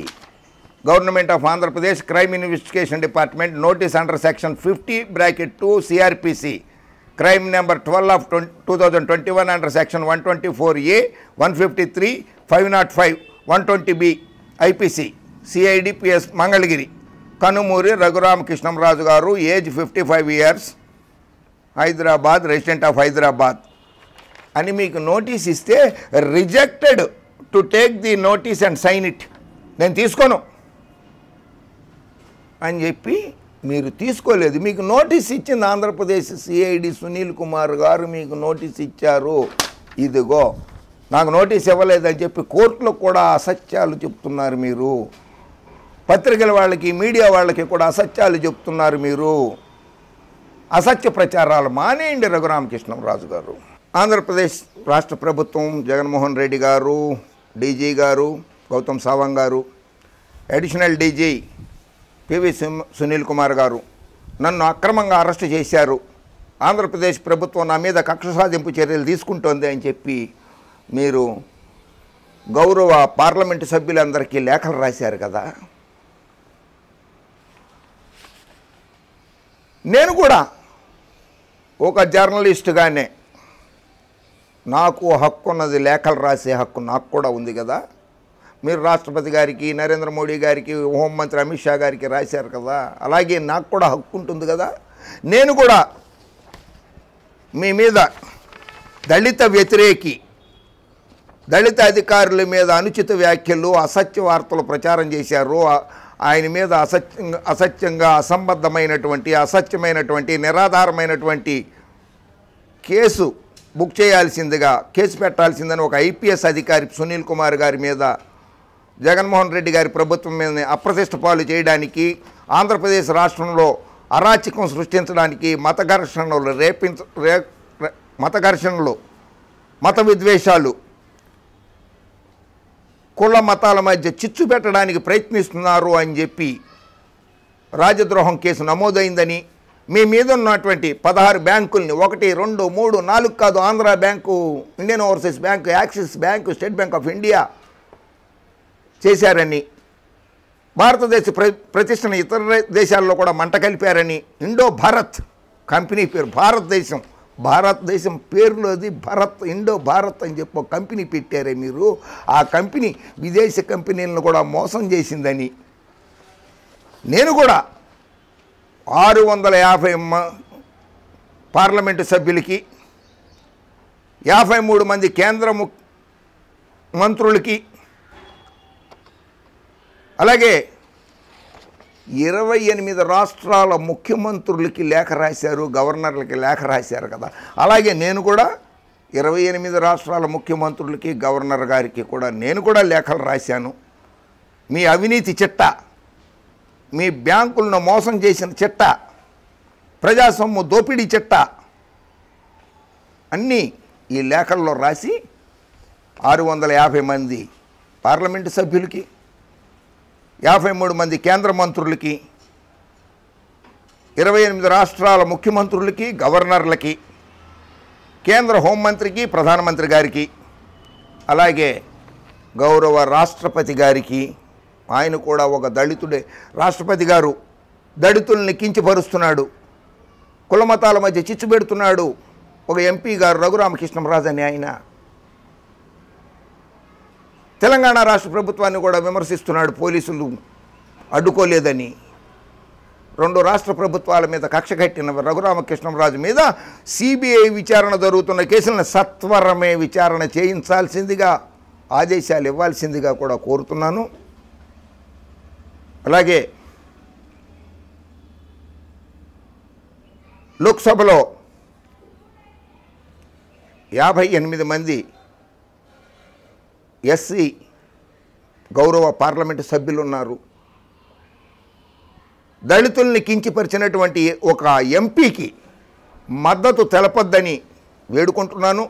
government of Andhra Pradesh crime investigation department. Notice under section 50(2) CRPC. Crime number 12 of 2021 under section 124A, 153, 505, 120B IPC. CID PS మంగళగిరి. Kanumuri Raghuramakrishnamraju garu, age 55 years, Hyderabad, resident of Hyderabad అని మీకు నోటీస్ ఇస్తే rejected to take the notice and sign it. నేను తీసుకోను అని చెప్పి మీరు తీసుకోలేదు. మీకు నోటీస్ ఇచ్చింది ఆంధ్రప్రదేశ్ CID సునీల్ కుమార్ గారు మీకు నోటీస్ ఇచ్చారు. ఇదిగో నాకు నోటీస్ ఇవ్వలేదని చెప్పి కోర్టులో కూడా అసత్యాలు చెప్తున్నారు మీరు. పత్రికల వాళ్ళకి, మీడియా వాళ్ళకి కూడా అసత్యాలు చెప్తున్నారు మీరు. అసత్య ప్రచారాలు మానేయండి రఘురామకృష్ణంరాజు గారు. ఆంధ్రప్రదేశ్ రాష్ట్ర ప్రభుత్వం, జగన్మోహన్ రెడ్డి గారు, DG గారు గౌతమ్ సావంగ్ గారు, additional DG PV Sunil Kumar గారు నన్ను అక్రమంగా అరెస్ట్ చేశారు, ఆంధ్రప్రదేశ్ ప్రభుత్వం నా మీద కక్ష సాధింపు చర్యలు తీసుకుంటోంది అని చెప్పి మీరు గౌరవ పార్లమెంటు సభ్యులందరికీ లేఖలు రాశారు కదా. నేను కూడా ఒక జర్నలిస్టుగానే నాకు హక్కు ఉన్నది, లేఖలు రాసే హక్కు నాకు కూడా ఉంది కదా. మీరు రాష్ట్రపతి గారికి, నరేంద్ర మోడీ గారికి, హోంమంత్రి అమిత్ షా గారికి రాశారు కదా, అలాగే నాకు కూడా హక్కు ఉంటుంది కదా. నేను కూడా మీ మీద దళిత వ్యతిరేకి, దళిత అధికారుల మీద అనుచిత వ్యాఖ్యలు, అసత్య వార్తలు ప్రచారం చేశారు, ఆయన మీద అసత్యంగా అసంబద్ధమైనటువంటి, అసత్యమైనటువంటి, నిరాధారమైనటువంటి కేసు బుక్ చేయాల్సిందిగా, కేసు పెట్టాల్సిందని ఒక ఐపీఎస్ అధికారి సునీల్ కుమార్ గారి మీద జగన్మోహన్ రెడ్డి గారి ప్రభుత్వం మీద అప్రతిష్ట పాలు చేయడానికి, ఆంధ్రప్రదేశ్ రాష్ట్రంలో అరాచకం సృష్టించడానికి, మత ఘర్షణలు, మత విద్వేషాలు, కుల మతాల మధ్య చిచ్చు పెట్టడానికి ప్రయత్నిస్తున్నారు అని చెప్పి రాజద్రోహం కేసు నమోదైందని, మీ మీద ఉన్నటువంటి 16 బ్యాంకుల్ని 1, 2, 3, 4 కాదు, Andhra bank, Indian overseas bank, axis bank, state bank of India చేశారని, భారతదేశ ప్రతిష్టను ఇతర దేశాల్లో కూడా మంట కలిపారని, ఇండో భారత్ కంపెనీ పేరు, భారతదేశం పేరులోది భారత్, ఇండో భారత్ అని చెప్పి ఒక కంపెనీ పెట్టారే మీరు, ఆ కంపెనీ విదేశీ కంపెనీలను కూడా మోసం చేసిందని, నేను కూడా 650 పార్లమెంటు సభ్యులకి, 53 మంది కేంద్ర మంత్రులకి, అలాగే 28 రాష్ట్రాల ముఖ్యమంత్రులకి లేఖ రాశారు, గవర్నర్లకి లేఖ రాశారు కదా. అలాగే నేను కూడా 28 రాష్ట్రాల ముఖ్యమంత్రులకి, గవర్నర్ గారికి కూడా నేను కూడా లేఖలు రాశాను. మీ అవినీతి చిట్ట, మీ బ్యాంకులను మోసం చేసిన చిట్ట, ప్రజాసొమ్ము దోపిడీ చిట్ట అన్నీ ఈ లేఖల్లో రాసి 650 మంది పార్లమెంటు సభ్యులకి, 53 మంది కేంద్ర మంత్రులకి, 28 రాష్ట్రాల ముఖ్యమంత్రులకి, గవర్నర్లకి, కేంద్ర హోంమంత్రికి, ప్రధానమంత్రి గారికి, అలాగే గౌరవ రాష్ట్రపతి గారికి, ఆయన కూడా ఒక దళితుడే, రాష్ట్రపతి గారు దళితుల్ని కించపరుస్తున్నాడు, కులమతాల మధ్య చిచ్చు పెడుతున్నాడు. ఒక ఎంపీ గారు రఘురామకృష్ణంరాజు అని ఆయన తెలంగాణ రాష్ట్ర ప్రభుత్వాన్ని కూడా విమర్శిస్తున్నాడు, పోలీసులు అడ్డుకోలేదని. 2 రాష్ట్ర ప్రభుత్వాల మీద కక్ష కట్టిన రఘురామకృష్ణంరాజు మీద సిబిఐ విచారణ జరుగుతున్న కేసులను సత్వరమే విచారణ చేయించాల్సిందిగా, ఆదేశాలు ఇవ్వాల్సిందిగా కూడా కోరుతున్నాను. అలాగే లోక్సభలో 58 మంది ఎస్సీ గౌరవ పార్లమెంటు సభ్యులు ఉన్నారు. దళితుల్ని కించపరిచినటువంటి ఒక ఎంపీకి మద్దతు తెలపొద్దని వేడుకుంటున్నాను.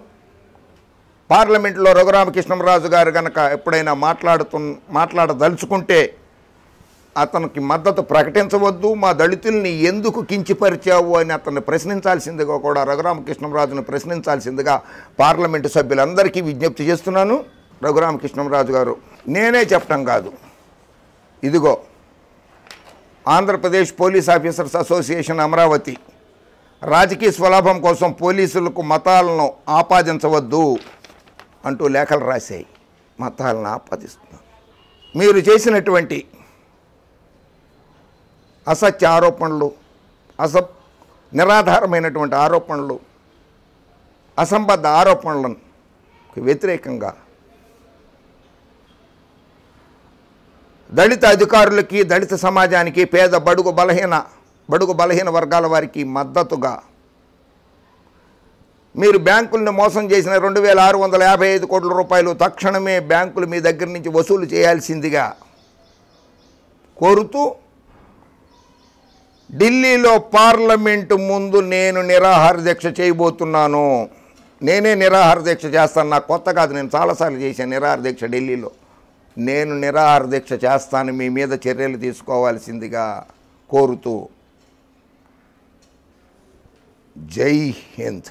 పార్లమెంట్లో రఘురామకృష్ణంరాజు గారు కనుక ఎప్పుడైనా మాట్లాడదలుచుకుంటే అతనికి మద్దతు ప్రకటించవద్దు. మా దళితుల్ని ఎందుకు కించపరిచావు అని అతన్ని ప్రశ్నించాల్సిందిగా కూడా, రఘురామకృష్ణంరాజును ప్రశ్నించాల్సిందిగా పార్లమెంటు సభ్యులందరికీ విజ్ఞప్తి చేస్తున్నాను. రఘురామకృష్ణంరాజు గారు, నేనే చెప్పటం కాదు, ఇదిగో Andhra Pradesh police officers association Amaravati రాజకీయ స్వలాభం కోసం పోలీసులకు మతాలను ఆపాదించవద్దు అంటూ లేఖలు రాశాయి. మతాలను ఆపాదిస్తున్నాం. మీరు చేసినటువంటి అసత్య ఆరోపణలు, నిరాధారమైనటువంటి ఆరోపణలు, అసంబద్ధ ఆరోపణలకు వ్యతిరేకంగా దళిత అధికారులకి, దళిత సమాజానికి, పేద బడుగు బలహీన వర్గాల వారికి మద్దతుగా మీరు బ్యాంకులను మోసం చేసిన 2655 కోట్ల రూపాయలు తక్షణమే బ్యాంకులు మీ దగ్గర నుంచి వసూలు చేయాల్సిందిగా కోరుతూ ఢిల్లీలో పార్లమెంటు ముందు నేను నిరాహార దీక్ష చేయబోతున్నాను. నేనే నిరాహార దీక్ష చేస్తాను. నాకు కొత్త కాదు, నేను చాలాసార్లు చేశాను నిరాహార దీక్ష ఢిల్లీలో. నేను నిరాహార దీక్ష చేస్తాను, మీ మీద చర్యలు తీసుకోవాల్సిందిగా కోరుతూ జై హింద్.